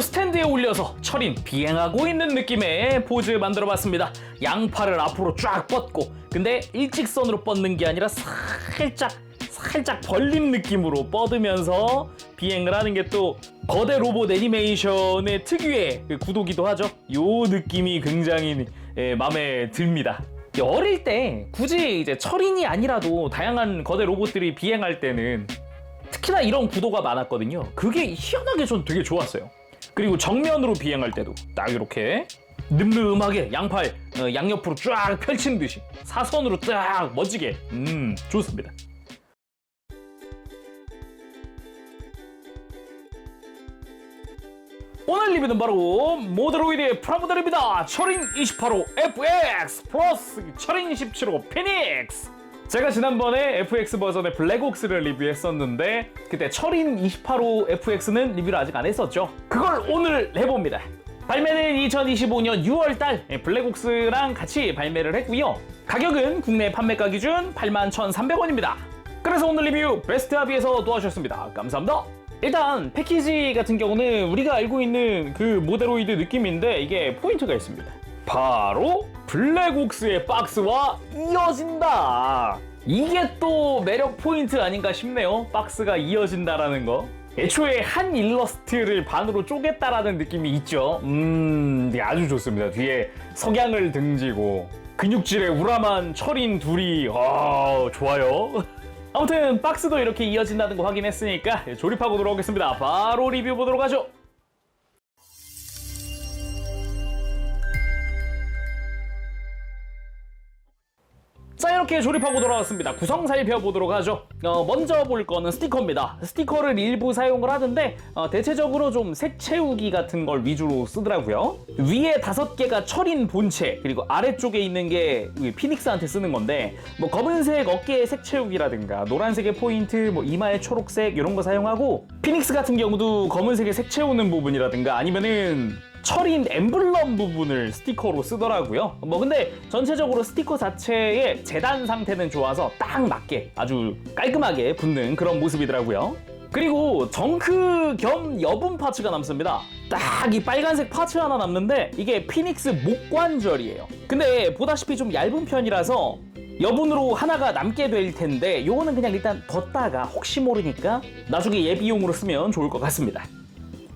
스탠드에 올려서 철인 비행하고 있는 느낌의 포즈 만들어봤습니다. 양팔을 앞으로 쫙 뻗고, 근데 일직선으로 뻗는 게 아니라 살짝 벌린 느낌으로 뻗으면서 비행을 하는 게 또 거대 로봇 애니메이션의 특유의 그 구도기도 하죠. 요 느낌이 굉장히 마음에 듭니다. 어릴 때 굳이 이제 철인이 아니라도 다양한 거대 로봇들이 비행할 때는 특히나 이런 구도가 많았거든요. 그게 희한하게 전 되게 좋았어요. 그리고 정면으로 비행할 때도 딱 이렇게 늠름하게 양팔 양옆으로 쫙 펼친 듯이 사선으로 딱 멋지게 좋습니다. 오늘 리뷰는 바로 모드로이드의 프라모델입니다. 철인 28호 FX 플러스 철인 17호 피닉스. 제가 지난번에 FX 버전의 블랙옥스를 리뷰했었는데 그때 철인 28호 FX는 리뷰를 아직 안 했었죠. 그걸 오늘 해봅니다. 발매는 2025년 6월달 블랙옥스랑 같이 발매를 했고요. 가격은 국내 판매가 기준 81,300원입니다. 그래서 오늘 리뷰 베스트 합의에서 도와주셨습니다. 감사합니다. 일단 패키지 같은 경우는 우리가 알고 있는 그 모데로이드 느낌인데 이게 포인트가 있습니다. 바로 블랙옥스의 박스와 이어진다. 이게 또 매력 포인트 아닌가 싶네요. 박스가 이어진다라는 거. 애초에 한 일러스트를 반으로 쪼갰다라는 느낌이 있죠. 네, 아주 좋습니다. 뒤에 석양을 등지고 근육질의 우람한 철인 둘이 좋아요. 아무튼 박스도 이렇게 이어진다는 거 확인했으니까 조립하고 돌아오겠습니다. 바로 리뷰 보도록 하죠. 자, 이렇게 조립하고 돌아왔습니다. 구성 살펴보도록 하죠. 먼저 볼 거는 스티커입니다. 스티커를 일부 사용을 하는데 대체적으로 좀 색 채우기 같은 걸 위주로 쓰더라고요. 위에 5개가 철인 본체, 그리고 아래쪽에 있는 게 피닉스한테 쓰는 건데 뭐 검은색 어깨의 색 채우기라든가 노란색의 포인트, 뭐 이마의 초록색 이런 거 사용하고, 피닉스 같은 경우도 검은색의 색 채우는 부분이라든가 아니면은 철인 엠블럼 부분을 스티커로 쓰더라고요. 뭐 근데 전체적으로 스티커 자체의 재단 상태는 좋아서 딱 맞게 아주 깔끔하게 붙는 그런 모습이더라고요. 그리고 정크 겸 여분 파츠가 남습니다. 딱 이 빨간색 파츠 하나 남는데 이게 피닉스 목관절이에요. 근데 보다시피 좀 얇은 편이라서 여분으로 하나가 남게 될 텐데 요거는 그냥 일단 뒀다가 혹시 모르니까 나중에 예비용으로 쓰면 좋을 것 같습니다.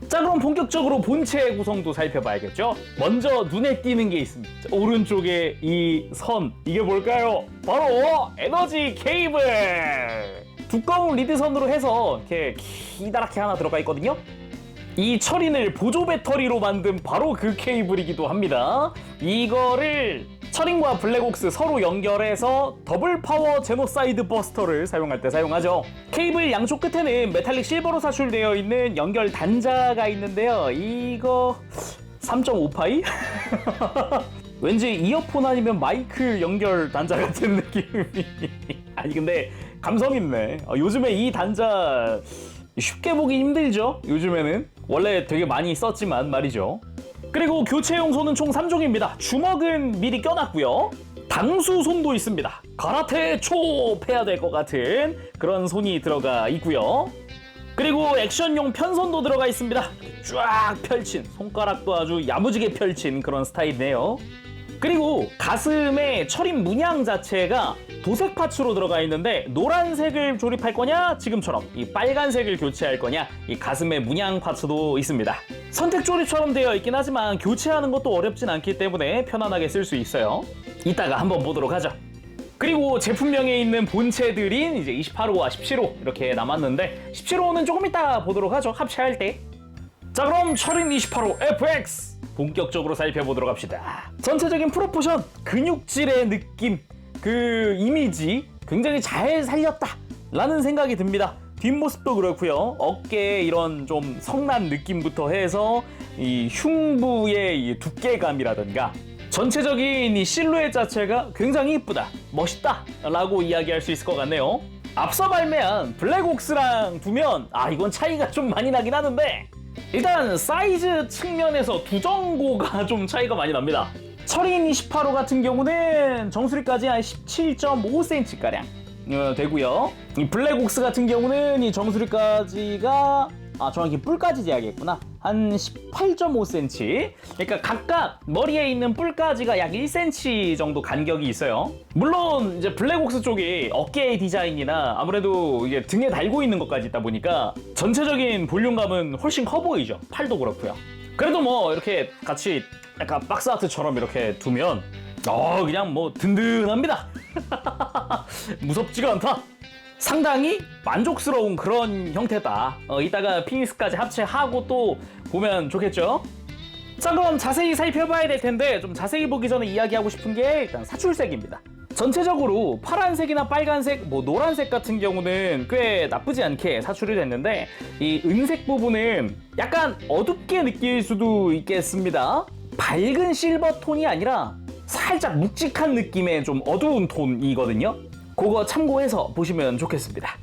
자, 그럼 본격적으로 본체 구성도 살펴봐야겠죠? 먼저 눈에 띄는 게 있습니다. 오른쪽에 이 선, 이게 뭘까요? 바로 에너지 케이블! 두꺼운 리드선으로 해서 이렇게 기다랗게 하나 들어가 있거든요? 이 철인을 보조 배터리로 만든 바로 그 케이블이기도 합니다. 이거를 철인과 블랙옥스 서로 연결해서 더블 파워 제노사이드 버스터를 사용할 때 사용하죠. 케이블 양쪽 끝에는 메탈릭 실버로 사출되어 있는 연결 단자가 있는데요. 이거 3.5파이? 왠지 이어폰 아니면 마이크 연결 단자 같은 느낌이. 아니 근데 감성 있네. 요즘에 이 단자 쉽게 보기 힘들죠? 요즘에는 원래 되게 많이 썼지만 말이죠. 그리고 교체용 손은 총 3종입니다. 주먹은 미리 껴놨고요. 당수 손도 있습니다. 가라테 초 해야 될 것 같은 그런 손이 들어가 있고요. 그리고 액션용 편손도 들어가 있습니다. 쫙 펼친, 손가락도 아주 야무지게 펼친 그런 스타일이네요. 그리고 가슴에 철인 문양 자체가 도색 파츠로 들어가 있는데 노란색을 조립할 거냐, 지금처럼 이 빨간색을 교체할 거냐, 이 가슴에 문양 파츠도 있습니다. 선택 조립처럼 되어 있긴 하지만 교체하는 것도 어렵진 않기 때문에 편안하게 쓸 수 있어요. 이따가 한번 보도록 하죠. 그리고 제품명에 있는 본체들인 이제 28호와 17호 이렇게 남았는데 17호는 조금 이따 보도록 하죠. 합체할 때. 자, 그럼 철인 28호 FX 본격적으로 살펴보도록 합시다. 전체적인 프로포션, 근육질의 느낌, 그 이미지 굉장히 잘 살렸다 라는 생각이 듭니다. 뒷모습도 그렇고요. 어깨에 이런 좀 성난 느낌부터 해서 이 흉부의 이 두께감이라든가 전체적인 이 실루엣 자체가 굉장히 이쁘다, 멋있다 라고 이야기할 수 있을 것 같네요. 앞서 발매한 블랙옥스랑 두면 이건 차이가 좀 많이 나긴 하는데 일단 사이즈 측면에서 두 정고가 좀 차이가 많이 납니다. 철인 28호 같은 경우는 정수리까지 한 17.5cm가량 되고요. 이 블랙옥스 같은 경우는 이 정수리까지가 정확히 뿔까지 재야겠구나. 한 18.5cm. 그러니까 각각 머리에 있는 뿔까지가 약 1cm 정도 간격이 있어요. 물론 이제 블랙옥스 쪽이 어깨 디자인이나 아무래도 이게 등에 달고 있는 것까지 있다 보니까 전체적인 볼륨감은 훨씬 커 보이죠. 팔도 그렇고요. 그래도 뭐 이렇게 같이 약간 박스 아트처럼 이렇게 두면 그냥 뭐 든든합니다. 무섭지가 않다. 상당히 만족스러운 그런 형태다. 이따가 피니스까지 합체하고 또 보면 좋겠죠? 자, 그럼 자세히 살펴봐야 될 텐데 좀 자세히 보기 전에 이야기하고 싶은 게 일단 사출색입니다. 전체적으로 파란색이나 빨간색, 뭐 노란색 같은 경우는 꽤 나쁘지 않게 사출이 됐는데 이 은색 부분은 약간 어둡게 느낄 수도 있겠습니다. 밝은 실버 톤이 아니라 살짝 묵직한 느낌의 좀 어두운 톤이거든요. 그거 참고해서 보시면 좋겠습니다.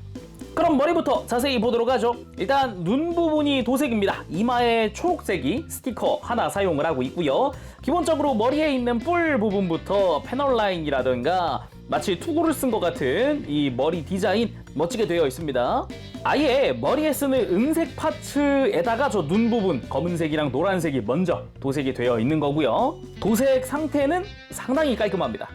그럼 머리부터 자세히 보도록 하죠. 일단 눈 부분이 도색입니다. 이마에 초록색이 스티커 하나 사용을 하고 있고요. 기본적으로 머리에 있는 뿔 부분부터 패널 라인이라든가 마치 투구를 쓴 것 같은 이 머리 디자인 멋지게 되어 있습니다. 아예 머리에 쓰는 은색 파츠에다가 저 눈 부분 검은색이랑 노란색이 먼저 도색이 되어 있는 거고요. 도색 상태는 상당히 깔끔합니다.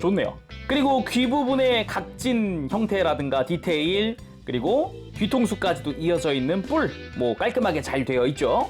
좋네요. 그리고 귀 부분의 각진 형태라든가 디테일, 그리고 뒤통수까지도 이어져 있는 뿔, 뭐 깔끔하게 잘 되어 있죠.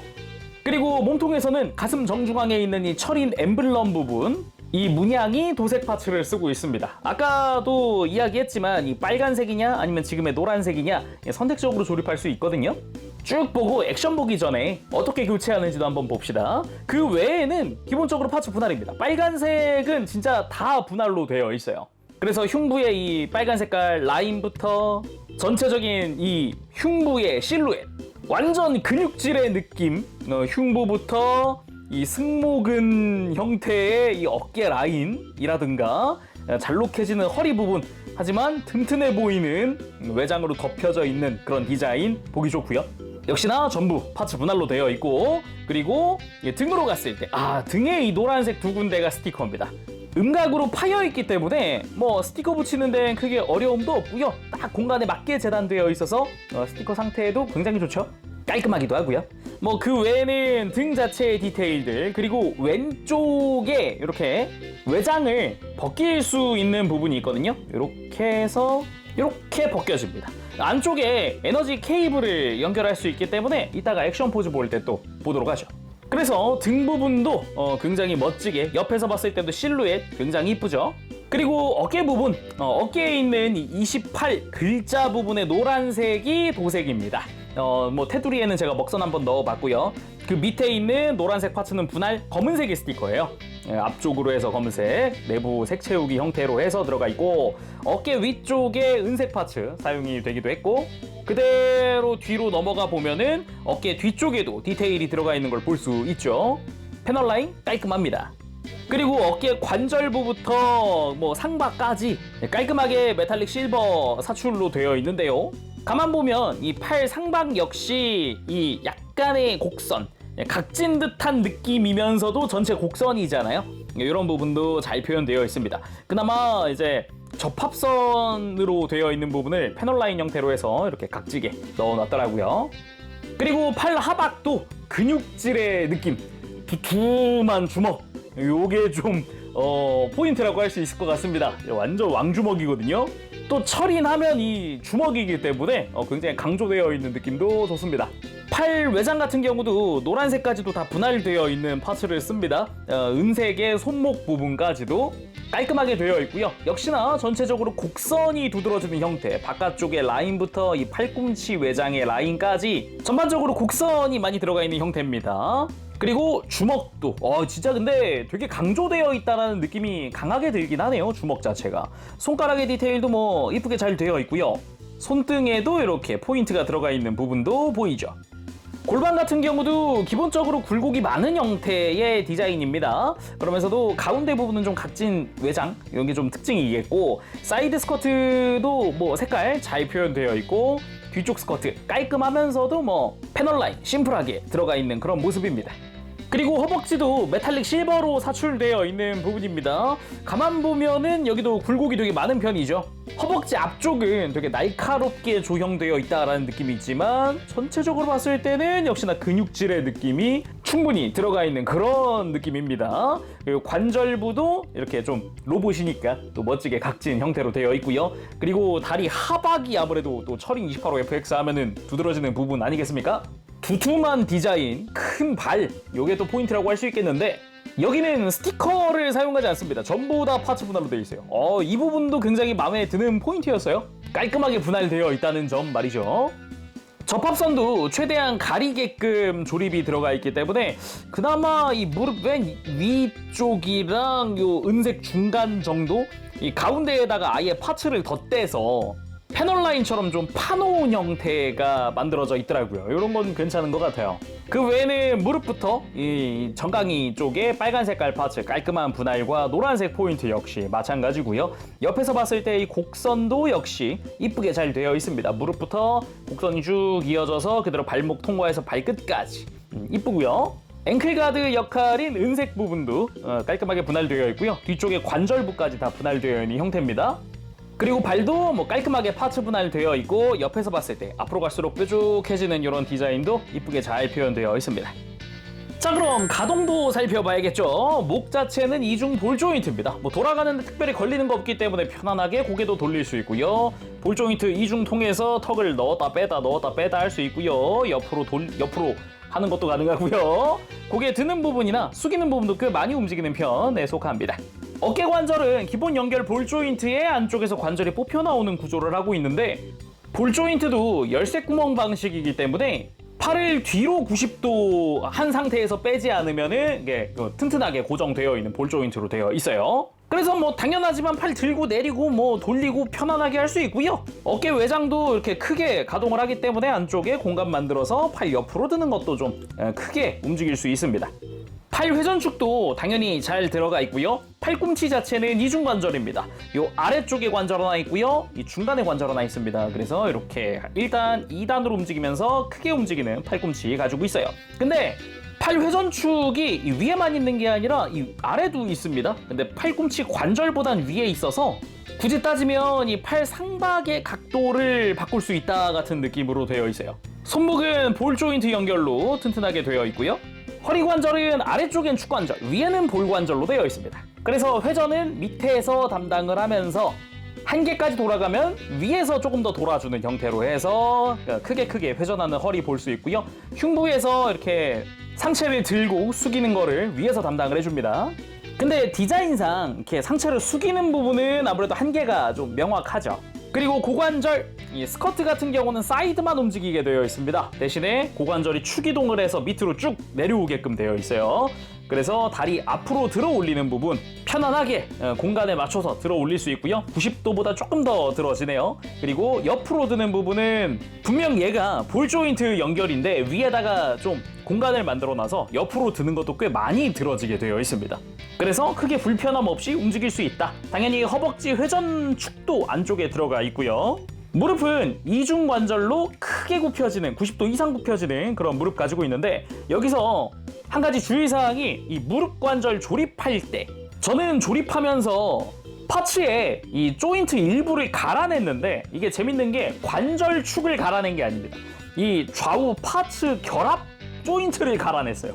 그리고 몸통에서는 가슴 정중앙에 있는 이 철인 엠블럼 부분, 이 문양이 도색 파츠를 쓰고 있습니다. 아까도 이야기했지만 이 빨간색이냐 아니면 지금의 노란색이냐 선택적으로 조립할 수 있거든요. 쭉 보고 액션 보기 전에 어떻게 교체하는지도 한번 봅시다. 그 외에는 기본적으로 파츠 분할입니다. 빨간색은 진짜 다 분할로 되어 있어요. 그래서 흉부의 이 빨간 색깔 라인부터 전체적인 이 흉부의 실루엣, 완전 근육질의 느낌, 흉부부터 이 승모근 형태의 이 어깨 라인이라든가 잘록해지는 허리 부분, 하지만 튼튼해 보이는 외장으로 덮여져 있는 그런 디자인 보기 좋고요. 역시나 전부 파츠 분할로 되어 있고, 그리고 등으로 갔을 때 등에 이 노란색 두 군데가 스티커입니다. 음각으로 파여 있기 때문에 뭐 스티커 붙이는 데는 크게 어려움도 없고요. 딱 공간에 맞게 재단되어 있어서 스티커 상태도 굉장히 좋죠. 깔끔하기도 하고요. 뭐 그 외에는 등 자체의 디테일들, 그리고 왼쪽에 이렇게 외장을 벗길 수 있는 부분이 있거든요. 이렇게 해서 이렇게 벗겨집니다. 안쪽에 에너지 케이블을 연결할 수 있기 때문에 이따가 액션 포즈 볼 때 또 보도록 하죠. 그래서 등 부분도 굉장히 멋지게, 옆에서 봤을 때도 실루엣 굉장히 이쁘죠. 그리고 어깨 부분, 어깨에 있는 28 글자 부분의 노란색이 도색입니다. 뭐 테두리에는 제가 먹선 한번 넣어봤고요. 그 밑에 있는 노란색 파츠는 분할 검은색의 스티커예요. 앞쪽으로 해서 검은색, 내부 색 채우기 형태로 해서 들어가 있고, 어깨 위쪽에 은색 파츠 사용이 되기도 했고, 그대로 뒤로 넘어가 보면은 어깨 뒤쪽에도 디테일이 들어가 있는 걸 볼 수 있죠. 패널 라인 깔끔합니다. 그리고 어깨 관절부부터 뭐 상바까지 깔끔하게 메탈릭 실버 사출로 되어 있는데요. 가만 보면 이 팔 상박 역시 이 약간의 곡선, 각진 듯한 느낌이면서도 전체 곡선이잖아요. 이런 부분도 잘 표현되어 있습니다. 그나마 이제 접합선으로 되어 있는 부분을 패널 라인 형태로 해서 이렇게 각지게 넣어놨더라고요. 그리고 팔 하박도 근육질의 느낌, 두툼한 주먹, 요게 좀 포인트라고 할 수 있을 것 같습니다. 완전 왕주먹이거든요. 또 철인하면 이 주먹이기 때문에 굉장히 강조되어 있는 느낌도 좋습니다. 팔 외장 같은 경우도 노란색까지도 다 분할되어 있는 파츠를 씁니다. 은색의 손목 부분까지도 깔끔하게 되어 있고요. 역시나 전체적으로 곡선이 두드러지는 형태, 바깥쪽의 라인부터 이 팔꿈치 외장의 라인까지 전반적으로 곡선이 많이 들어가 있는 형태입니다. 그리고 주먹도 진짜 근데 되게 강조되어 있다는 느낌이 강하게 들긴 하네요. 주먹 자체가 손가락의 디테일도 뭐 이쁘게 잘 되어 있고요. 손등에도 이렇게 포인트가 들어가 있는 부분도 보이죠. 골반 같은 경우도 기본적으로 굴곡이 많은 형태의 디자인입니다. 그러면서도 가운데 부분은 좀 각진 외장, 이런 게 좀 특징이겠고, 사이드 스커트도 뭐 색깔 잘 표현되어 있고, 뒤쪽 스커트 깔끔하면서도 뭐 패널 라인 심플하게 들어가 있는 그런 모습입니다. 그리고 허벅지도 메탈릭 실버로 사출되어 있는 부분입니다. 가만 보면은 여기도 굴곡이 되게 많은 편이죠. 허벅지 앞쪽은 되게 날카롭게 조형되어 있다라는 느낌이 있지만 전체적으로 봤을 때는 역시나 근육질의 느낌이 충분히 들어가 있는 그런 느낌입니다. 그리고 관절부도 이렇게 좀 로봇이니까 또 멋지게 각진 형태로 되어 있고요. 그리고 다리 하박이 아무래도 또 철인 28호 FX 하면은 두드러지는 부분 아니겠습니까? 두툼한 디자인, 큰 발, 요게 또 포인트라고 할 수 있겠는데 여기는 스티커를 사용하지 않습니다. 전부 다 파츠 분할로 되어 있어요. 이 부분도 굉장히 마음에 드는 포인트였어요. 깔끔하게 분할되어 있다는 점 말이죠. 접합선도 최대한 가리게끔 조립이 들어가 있기 때문에 그나마 이 무릎 맨 위쪽이랑 요 은색 중간 정도 이 가운데에다가 아예 파츠를 덧대서 패널 라인처럼 좀 파놓은 형태가 만들어져 있더라고요. 이런 건 괜찮은 것 같아요. 그 외에는 무릎부터 이 정강이 쪽에 빨간 색깔 파츠 깔끔한 분할과 노란색 포인트 역시 마찬가지고요. 옆에서 봤을 때 이 곡선도 역시 이쁘게 잘 되어 있습니다. 무릎부터 곡선이 쭉 이어져서 그대로 발목 통과해서 발끝까지 이쁘고요. 앵클가드 역할인 은색 부분도 깔끔하게 분할되어 있고요. 뒤쪽에 관절부까지 다 분할되어 있는 형태입니다. 그리고 발도 뭐 깔끔하게 파츠 분할되어 있고 옆에서 봤을 때 앞으로 갈수록 뾰족해지는 이런 디자인도 이쁘게 잘 표현되어 있습니다. 자, 그럼 가동도 살펴봐야겠죠. 목 자체는 이중 볼 조인트입니다. 뭐 돌아가는데 특별히 걸리는 거 없기 때문에 편안하게 고개도 돌릴 수 있고요. 볼 조인트 이중 통해서 턱을 넣었다 빼다 할 수 있고요. 옆으로 하는 것도 가능하고요. 고개 드는 부분이나 숙이는 부분도 꽤 많이 움직이는 편에 속합니다. 어깨 관절은 기본 연결 볼 조인트의 안쪽에서 관절이 뽑혀 나오는 구조를 하고 있는데 볼 조인트도 열쇠 구멍 방식이기 때문에 팔을 뒤로 90도 한 상태에서 빼지 않으면은 이게 튼튼하게 고정되어 있는 볼 조인트로 되어 있어요. 그래서 뭐 당연하지만 팔 들고 내리고 뭐 돌리고 편안하게 할 수 있고요. 어깨 외장도 이렇게 크게 가동을 하기 때문에 안쪽에 공간 만들어서 팔 옆으로 드는 것도 좀 크게 움직일 수 있습니다. 팔 회전축도 당연히 잘 들어가 있고요. 팔꿈치 자체는 이중관절입니다. 요 아래쪽에 관절 하나 있고요. 이 중간에 관절 하나 있습니다. 그래서 이렇게 1단, 2단으로 움직이면서 크게 움직이는 팔꿈치 가지고 있어요. 근데 팔 회전축이 이 위에만 있는 게 아니라 이 아래도 있습니다. 근데 팔꿈치 관절보단 위에 있어서 굳이 따지면 이 팔 상박의 각도를 바꿀 수 있다 같은 느낌으로 되어 있어요. 손목은 볼 조인트 연결로 튼튼하게 되어 있고요. 허리 관절은 아래쪽엔 축관절, 위에는 볼 관절로 되어 있습니다. 그래서 회전은 밑에서 담당을 하면서 한 개까지 돌아가면 위에서 조금 더 돌아주는 형태로 해서 크게 회전하는 허리 볼 수 있고요. 흉부에서 이렇게 상체를 들고 숙이는 거를 위에서 담당을 해줍니다. 근데 디자인상 이렇게 상체를 숙이는 부분은 아무래도 한계가 좀 명확하죠. 그리고 고관절, 이 스커트 같은 경우는 사이드만 움직이게 되어 있습니다. 대신에 고관절이 축이동을 해서 밑으로 쭉 내려오게끔 되어 있어요. 그래서 다리 앞으로 들어 올리는 부분 편안하게 공간에 맞춰서 들어 올릴 수 있고요. 90도보다 조금 더 들어지네요. 그리고 옆으로 드는 부분은 분명 얘가 볼 조인트 연결인데 위에다가 좀 공간을 만들어 놔서 옆으로 드는 것도 꽤 많이 들어지게 되어 있습니다. 그래서 크게 불편함 없이 움직일 수 있다. 당연히 허벅지 회전축도 안쪽에 들어가 있고요. 무릎은 이중 관절로 크게 굽혀지는 90도 이상 굽혀지는 그런 무릎 가지고 있는데 여기서 한 가지 주의사항이 이 무릎 관절 조립할 때 저는 조립하면서 파츠에 이 조인트 일부를 갈아냈는데 이게 재밌는 게 관절축을 갈아낸 게 아닙니다. 이 좌우 파츠 결합 조인트를 갈아냈어요.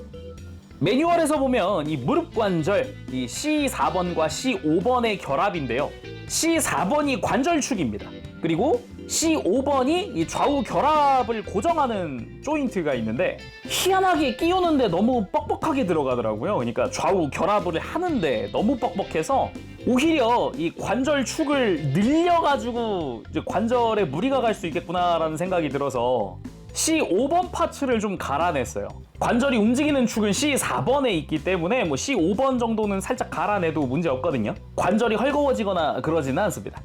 매뉴얼에서 보면 이 무릎 관절 이 C4번과 C5번의 결합인데요. C4번이 관절축입니다. 그리고 C5번이 이 좌우 결합을 고정하는 조인트가 있는데 희한하게 끼우는데 너무 뻑뻑하게 들어가더라고요. 그러니까 좌우 결합을 하는데 너무 뻑뻑해서 오히려 이 관절축을 늘려가지고 이제 관절에 무리가 갈 수 있겠구나라는 생각이 들어서 C5번 파츠를 좀 갈아냈어요. 관절이 움직이는 축은 C4번에 있기 때문에 뭐 C5번 정도는 살짝 갈아내도 문제 없거든요. 관절이 헐거워지거나 그러지는 않습니다.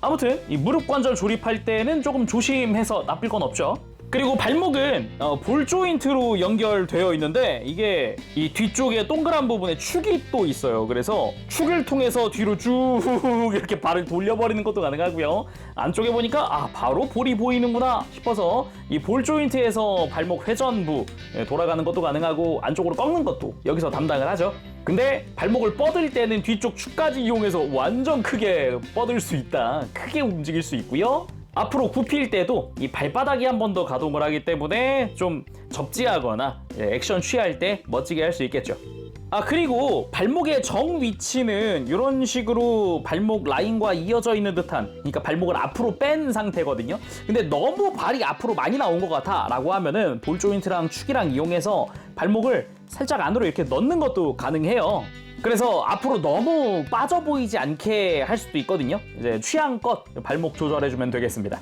아무튼 이 무릎 관절 조립할 때는 조금 조심해서 나쁠 건 없죠. 그리고 발목은 볼 조인트로 연결되어 있는데 이게 이 뒤쪽에 동그란 부분에 축이 또 있어요. 그래서 축을 통해서 뒤로 쭉 이렇게 발을 돌려버리는 것도 가능하고요. 안쪽에 보니까 바로 볼이 보이는구나 싶어서 이 볼 조인트에서 발목 회전부 돌아가는 것도 가능하고 안쪽으로 꺾는 것도 여기서 담당을 하죠. 근데 발목을 뻗을 때는 뒤쪽 축까지 이용해서 완전 크게 뻗을 수 있다. 크게 움직일 수 있고요. 앞으로 굽힐 때도 이 발바닥이 한 번 더 가동을 하기 때문에 좀 접지하거나 액션 취할 때 멋지게 할 수 있겠죠. 그리고 발목의 정 위치는 이런 식으로 발목 라인과 이어져 있는 듯한, 그러니까 발목을 앞으로 뺀 상태거든요. 근데 너무 발이 앞으로 많이 나온 것 같아 라고 하면은 볼 조인트랑 축이랑 이용해서 발목을 살짝 안으로 이렇게 넣는 것도 가능해요. 그래서 앞으로 너무 빠져 보이지 않게 할 수도 있거든요. 이제 취향껏 발목 조절해주면 되겠습니다.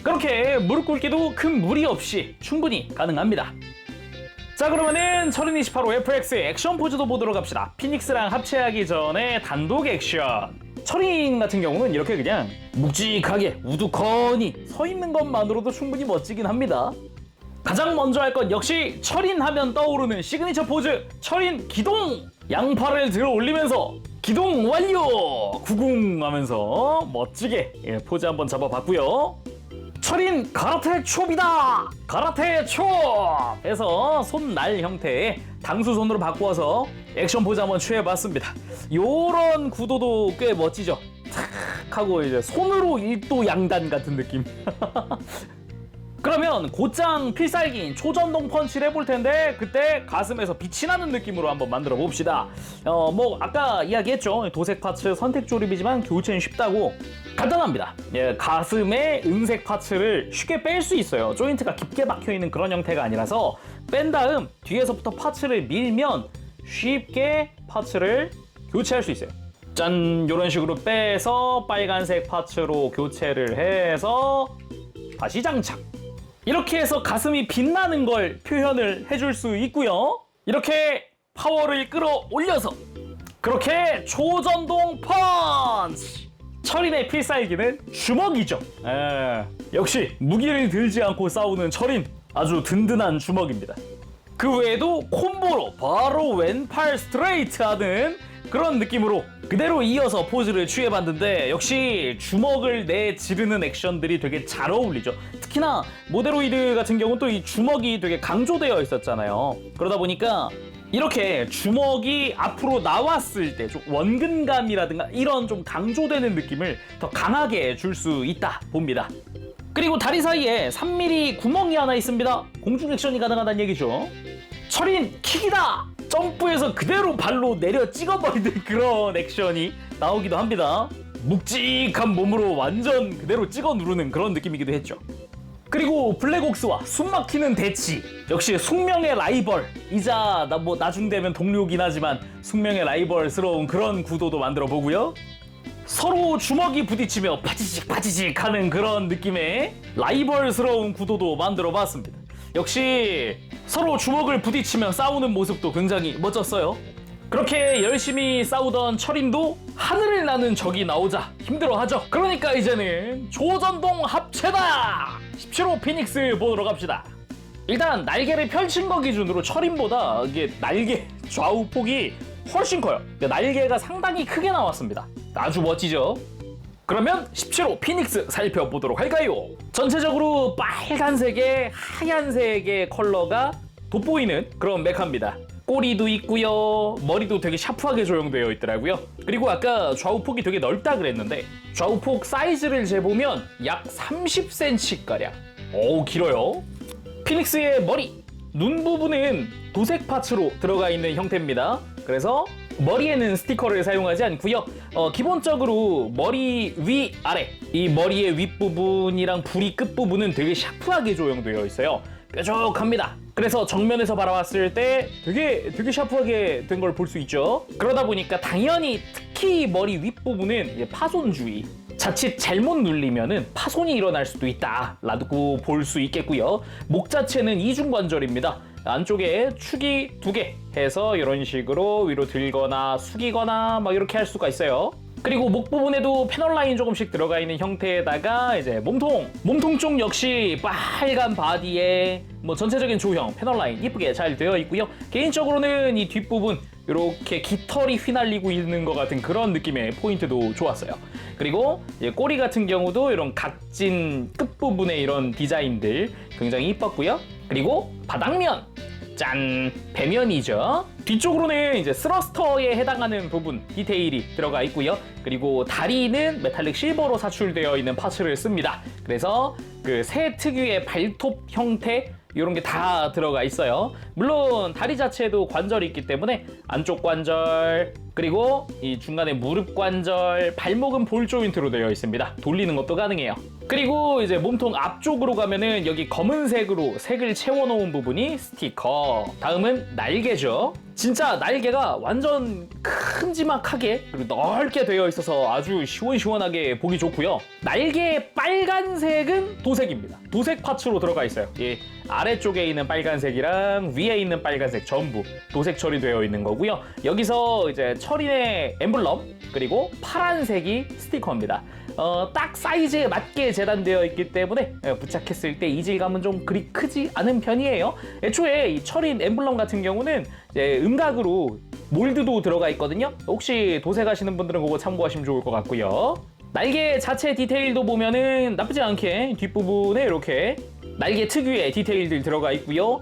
그렇게 무릎 꿇기도 큰 무리 없이 충분히 가능합니다. 자, 그러면은 철인28호 FX 액션 포즈도 보도록 합시다. 피닉스랑 합체하기 전에 단독 액션. 철인 같은 경우는 이렇게 그냥 묵직하게 우두커니 서 있는 것만으로도 충분히 멋지긴 합니다. 가장 먼저 할 건 역시 철인 하면 떠오르는 시그니처 포즈, 철인 기동! 양팔을 들어 올리면서 기동 완료! 구궁 하면서 멋지게 포즈 한번 잡아봤고요. 철인 가라테 촉이다! 가라테 촉! 해서 손날 형태의 당수손으로 바꾸어서 액션 포즈 한번 취해봤습니다. 요런 구도도 꽤 멋지죠? 탁 하고 이제 손으로 일도 양단 같은 느낌. 그러면 곧장 필살기인 초전동 펀치를 해볼 텐데 그때 가슴에서 빛이 나는 느낌으로 한번 만들어 봅시다. 아까 이야기했죠. 도색 파츠 선택 조립이지만 교체는 쉽다고. 간단합니다. 가슴에 은색 파츠를 쉽게 뺄 수 있어요. 조인트가 깊게 박혀있는 그런 형태가 아니라서 뺀 다음 뒤에서부터 파츠를 밀면 쉽게 파츠를 교체할 수 있어요. 짠! 이런 식으로 빼서 빨간색 파츠로 교체를 해서 다시 장착. 이렇게 해서 가슴이 빛나는 걸 표현을 해줄 수 있고요. 이렇게 파워를 끌어올려서 그렇게 초전동 펀치! 철인의 필살기는 주먹이죠. 역시 무기를 들지 않고 싸우는 철인, 아주 든든한 주먹입니다. 그 외에도 콤보로 바로 왼팔 스트레이트 하는 그런 느낌으로 그대로 이어서 포즈를 취해봤는데 역시 주먹을 내지르는 액션들이 되게 잘 어울리죠. 특히나 모데로이드 같은 경우는 또 이 주먹이 되게 강조되어 있었잖아요. 그러다 보니까 이렇게 주먹이 앞으로 나왔을 때 좀 원근감이라든가 이런 좀 강조되는 느낌을 더 강하게 줄 수 있다 봅니다. 그리고 다리 사이에 3mm 구멍이 하나 있습니다. 공중 액션이 가능하다는 얘기죠. 철인 킥이다! 점프해서 그대로 발로 내려 찍어버리는 그런 액션이 나오기도 합니다. 묵직한 몸으로 완전 그대로 찍어 누르는 그런 느낌이기도 했죠. 그리고 블랙옥스와 숨막히는 대치, 역시 숙명의 라이벌이자 나중 되면 동료긴 하지만 숙명의 라이벌스러운 그런 구도도 만들어 보고요. 서로 주먹이 부딪히며 파지직 하는 그런 느낌의 라이벌스러운 구도도 만들어 봤습니다. 역시 서로 주먹을 부딪히며 싸우는 모습도 굉장히 멋졌어요. 그렇게 열심히 싸우던 철인도 하늘을 나는 적이 나오자 힘들어하죠. 그러니까 이제는 초전동 합체다! 17호 피닉스 보도록 합시다. 일단 날개를 펼친 거 기준으로 철인보다 이게 날개 좌우폭이 훨씬 커요. 날개가 상당히 크게 나왔습니다. 아주 멋지죠? 그러면 17호 피닉스 살펴보도록 할까요? 전체적으로 빨간색에 하얀색의 컬러가 돋보이는 그런 메카입니다. 꼬리도 있고요. 머리도 되게 샤프하게 조형되어 있더라고요. 그리고 아까 좌우폭이 되게 넓다 그랬는데 좌우폭 사이즈를 재보면 약 30cm가량. 어우, 길어요. 피닉스의 머리, 눈 부분은 도색 파츠로 들어가 있는 형태입니다. 그래서 머리에는 스티커를 사용하지 않고요. 기본적으로 머리 위, 아래 이 머리의 윗부분이랑 부리 끝부분은 되게 샤프하게 조형되어 있어요. 뾰족합니다. 그래서 정면에서 바라봤을 때 되게 샤프하게 된 걸 볼 수 있죠. 그러다 보니까 당연히 특히 머리 윗부분은 파손주의, 자칫 잘못 눌리면은 파손이 일어날 수도 있다라고 볼 수 있겠고요. 목 자체는 이중관절입니다. 안쪽에 축이 2개 해서 이런 식으로 위로 들거나 숙이거나 막 이렇게 할 수가 있어요. 그리고 목 부분에도 패널 라인 조금씩 들어가 있는 형태에다가 이제 몸통 쪽 역시 빨간 바디에 뭐 전체적인 조형, 패널 라인 이쁘게 잘 되어 있고요. 개인적으로는 이 뒷부분 이렇게 깃털이 휘날리고 있는 것 같은 그런 느낌의 포인트도 좋았어요. 그리고 이제 꼬리 같은 경우도 이런 각진 끝부분의 이런 디자인들 굉장히 이뻤고요. 그리고 바닥면, 짠! 배면이죠. 뒤쪽으로는 이제 스러스터에 해당하는 부분 디테일이 들어가 있고요. 그리고 다리는 메탈릭 실버로 사출되어 있는 파츠를 씁니다. 그래서 그 새 특유의 발톱 형태 이런 게 다 들어가 있어요. 물론 다리 자체에도 관절이 있기 때문에 안쪽 관절, 그리고 이 중간에 무릎 관절, 발목은 볼 조인트로 되어 있습니다. 돌리는 것도 가능해요. 그리고 이제 몸통 앞쪽으로 가면은 여기 검은색으로 색을 채워놓은 부분이 스티커. 다음은 날개죠. 진짜 날개가 완전 큼지막하게 그리고 넓게 되어 있어서 아주 시원시원하게 보기 좋고요. 날개의 빨간색은 도색입니다. 도색 파츠로 들어가 있어요. 이 아래쪽에 있는 빨간색이랑 위에 있는 빨간색 전부 도색 처리되어 있는 거고요. 여기서 이제 철인의 엠블럼 그리고 파란색이 스티커입니다. 딱 사이즈에 맞게 재단되어 있기 때문에 부착했을 때 이질감은 좀 그리 크지 않은 편이에요. 애초에 이 철인 엠블럼 같은 경우는 이제 음각으로 몰드도 들어가 있거든요. 혹시 도색하시는 분들은 그거 참고하시면 좋을 것 같고요. 날개 자체 디테일도 보면은 나쁘지 않게 뒷부분에 이렇게 날개 특유의 디테일들 들어가 있고요.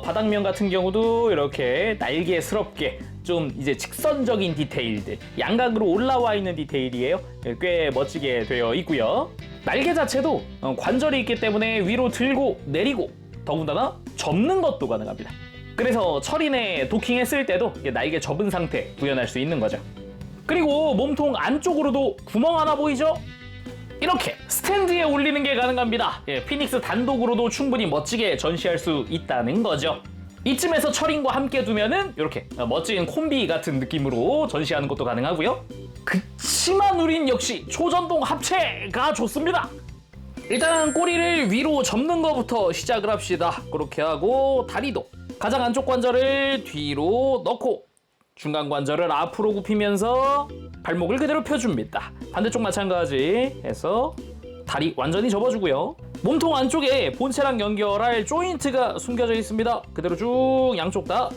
바닥면 같은 경우도 이렇게 날개스럽게 좀 이제 직선적인 디테일들, 양각으로 올라와 있는 디테일이에요. 꽤 멋지게 되어 있고요. 날개 자체도 관절이 있기 때문에 위로 들고 내리고 더군다나 접는 것도 가능합니다. 그래서 철인에 도킹했을 때도 날개 접은 상태 구현할 수 있는 거죠. 그리고 몸통 안쪽으로도 구멍 하나 보이죠? 이렇게 스탠드에 올리는 게 가능합니다. 피닉스 단독으로도 충분히 멋지게 전시할 수 있다는 거죠. 이쯤에서 철인과 함께 두면은 이렇게 멋진 콤비 같은 느낌으로 전시하는 것도 가능하고요. 그치만 우린 역시 초전동 합체가 좋습니다. 일단 꼬리를 위로 접는 것부터 시작을 합시다. 그렇게 하고 다리도 가장 안쪽 관절을 뒤로 넣고 중간 관절을 앞으로 굽히면서 발목을 그대로 펴줍니다. 반대쪽 마찬가지 해서 다리 완전히 접어주고요. 몸통 안쪽에 본체랑 연결할 조인트가 숨겨져 있습니다. 그대로 쭉 양쪽 다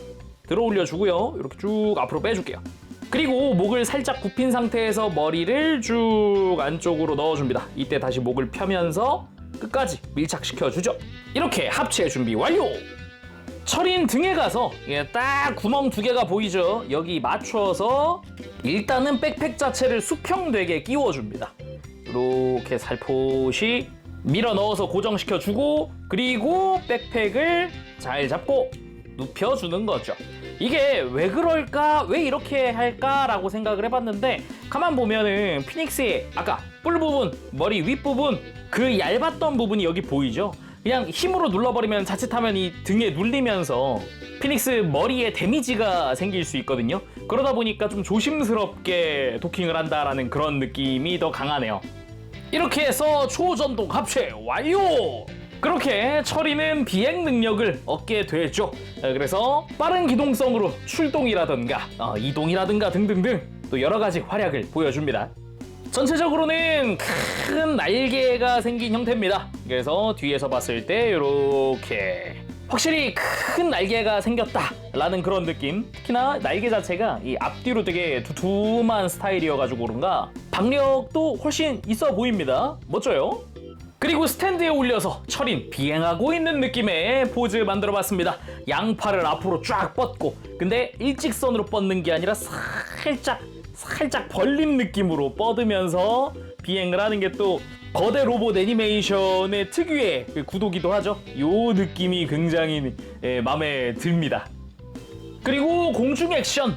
들어 올려주고요. 이렇게 쭉 앞으로 빼줄게요. 그리고 목을 살짝 굽힌 상태에서 머리를 쭉 안쪽으로 넣어줍니다. 이때 다시 목을 펴면서 끝까지 밀착시켜주죠. 이렇게 합체 준비 완료! 철인 등에 가서 딱 구멍 2개가 보이죠? 여기 맞춰서 일단은 백팩 자체를 수평되게 끼워줍니다. 이렇게 살포시 밀어 넣어서 고정시켜주고 그리고 백팩을 잘 잡고 눕혀주는 거죠. 이게 왜 그럴까? 왜 이렇게 할까? 라고 생각을 해봤는데 가만 보면은 피닉스의 아까 뿔 부분, 머리 윗부분 그 얇았던 부분이 여기 보이죠? 그냥 힘으로 눌러버리면 자칫하면 이 등에 눌리면서 피닉스 머리에 데미지가 생길 수 있거든요. 그러다 보니까 좀 조심스럽게 도킹을 한다라는 그런 느낌이 더 강하네요. 이렇게 해서 초전동 합체 완료! 그렇게 철이는 비행 능력을 얻게 되죠. 그래서 빠른 기동성으로 출동이라든가 이동이라든가 등등등 또 여러 가지 활약을 보여줍니다. 전체적으로는 큰 날개가 생긴 형태입니다. 그래서 뒤에서 봤을 때 이렇게 확실히 큰 날개가 생겼다라는 그런 느낌. 특히나 날개 자체가 이 앞뒤로 되게 두툼한 스타일이어가지고 그런가 박력도 훨씬 있어 보입니다. 멋져요. 그리고 스탠드에 올려서 철인 비행하고 있는 느낌의 포즈 만들어봤습니다. 양팔을 앞으로 쫙 뻗고 근데 일직선으로 뻗는 게 아니라 살짝 벌린 느낌으로 뻗으면서 비행을 하는 게 또 거대 로봇 애니메이션의 특유의 그 구도기도 하죠. 요 느낌이 굉장히 마음에 듭니다. 그리고 공중 액션,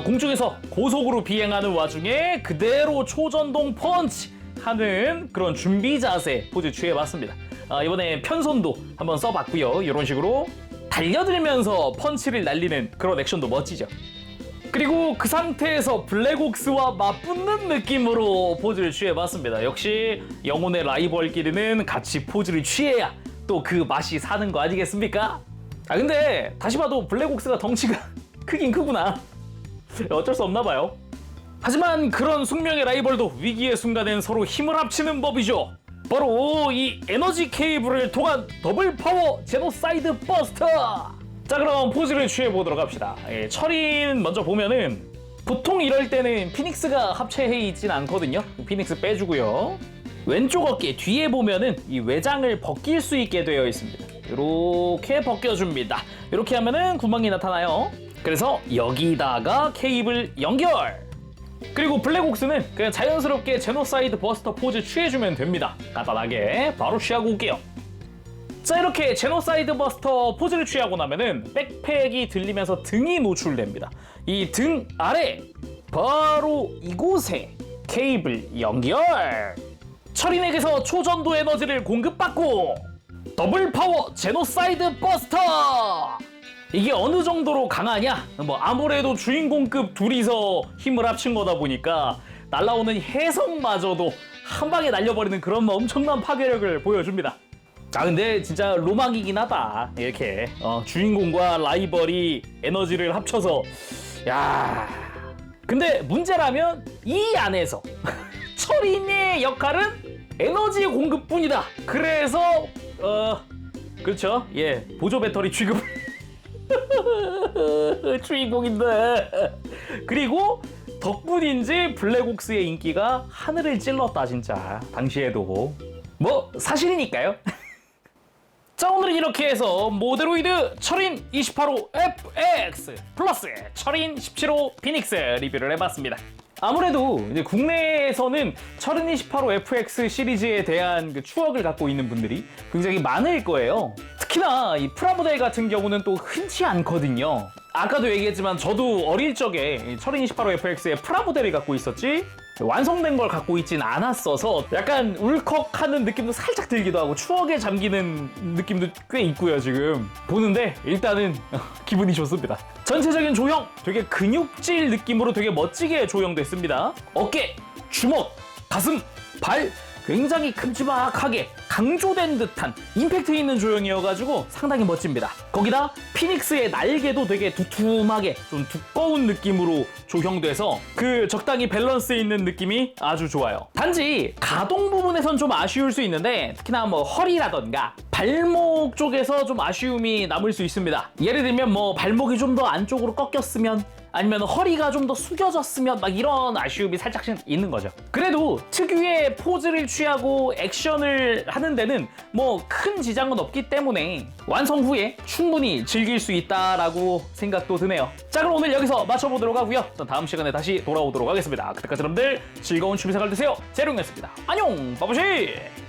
공중에서 고속으로 비행하는 와중에 그대로 초전동 펀치 하는 그런 준비 자세 포즈 취해봤습니다. 이번에 편손도 한번 써봤고요. 이런 식으로 달려들면서 펀치를 날리는 그런 액션도 멋지죠. 그리고 그 상태에서 블랙옥스와 맞붙는 느낌으로 포즈를 취해봤습니다. 역시 영혼의 라이벌끼리는 같이 포즈를 취해야 또 그 맛이 사는 거 아니겠습니까? 근데 다시 봐도 블랙옥스가 덩치가 크긴 크구나. 어쩔 수 없나 봐요. 하지만 그런 숙명의 라이벌도 위기의 순간엔 서로 힘을 합치는 법이죠. 바로 이 에너지 케이블을 통한 더블 파워 제노사이드 버스터. 자, 그럼 포즈를 취해보도록 합시다. 철인 먼저 보면은 보통 이럴 때는 피닉스가 합체해 있진 않거든요. 피닉스 빼주고요. 왼쪽 어깨 뒤에 보면은 이 외장을 벗길 수 있게 되어 있습니다. 이렇게 벗겨줍니다. 이렇게 하면은 구멍이 나타나요. 그래서 여기다가 케이블 연결. 그리고 블랙옥스는 그냥 자연스럽게 제노사이드 버스터 포즈 취해주면 됩니다. 간단하게 바로 취하고 올게요. 자, 이렇게 제노사이드 버스터 포즈를 취하고 나면은 백팩이 들리면서 등이 노출됩니다. 이 등 아래 바로 이곳에 케이블 연결. 철인에게서 초전도 에너지를 공급받고 더블 파워 제노사이드 버스터. 이게 어느 정도로 강하냐? 뭐 아무래도 주인공급 둘이서 힘을 합친 거다 보니까 날라오는 혜성마저도 한 방에 날려버리는 그런 엄청난 파괴력을 보여줍니다. 아, 근데 진짜 로망이긴 하다. 이렇게 주인공과 라이벌이 에너지를 합쳐서, 야. 근데 문제라면 이 안에서 철인의 역할은 에너지 공급뿐이다. 그래서 그렇죠. 예, 보조 배터리 취급을 주인공인데. 그리고 덕분인지 블랙옥스의 인기가 하늘을 찔렀다. 진짜 당시에도 뭐 사실이니까요. 자, 오늘은 이렇게 해서 모데로이드 철인 28호 FX 플러스 철인 17호 피닉스 리뷰를 해봤습니다. 아무래도 이제 국내에서는 철인 28호 FX 시리즈에 대한 그 추억을 갖고 있는 분들이 굉장히 많을 거예요. 특히나 이 프라모델 같은 경우는 또 흔치 않거든요. 아까도 얘기했지만 저도 어릴 적에 철인 28호 FX의 프라모델을 갖고 있었지 완성된 걸 갖고 있진 않았어서 약간 울컥하는 느낌도 살짝 들기도 하고 추억에 잠기는 느낌도 꽤 있고요. 지금 보는데 일단은 기분이 좋습니다. 전체적인 조형 되게 근육질 느낌으로 되게 멋지게 조형됐습니다. 어깨, 주먹, 가슴, 발 굉장히 큼지막하게 강조된 듯한 임팩트 있는 조형이어가지고 상당히 멋집니다. 거기다 피닉스의 날개도 되게 두툼하게 좀 두꺼운 느낌으로 조형돼서 그 적당히 밸런스 있는 느낌이 아주 좋아요. 단지 가동 부분에선 좀 아쉬울 수 있는데 특히나 뭐 허리라던가 발목 쪽에서 좀 아쉬움이 남을 수 있습니다. 예를 들면 뭐 발목이 좀 더 안쪽으로 꺾였으면 아니면 허리가 좀 더 숙여졌으면 막 이런 아쉬움이 살짝씩 있는 거죠. 그래도 특유의 포즈를 취하고 액션을 하는 데는 뭐 큰 지장은 없기 때문에 완성 후에 충분히 즐길 수 있다라고 생각도 드네요. 자, 그럼 오늘 여기서 마쳐보도록 하고요. 다음 시간에 다시 돌아오도록 하겠습니다. 그때까지 여러분들 즐거운 취미생활 되세요. 재룡이었습니다. 안녕, 바보시!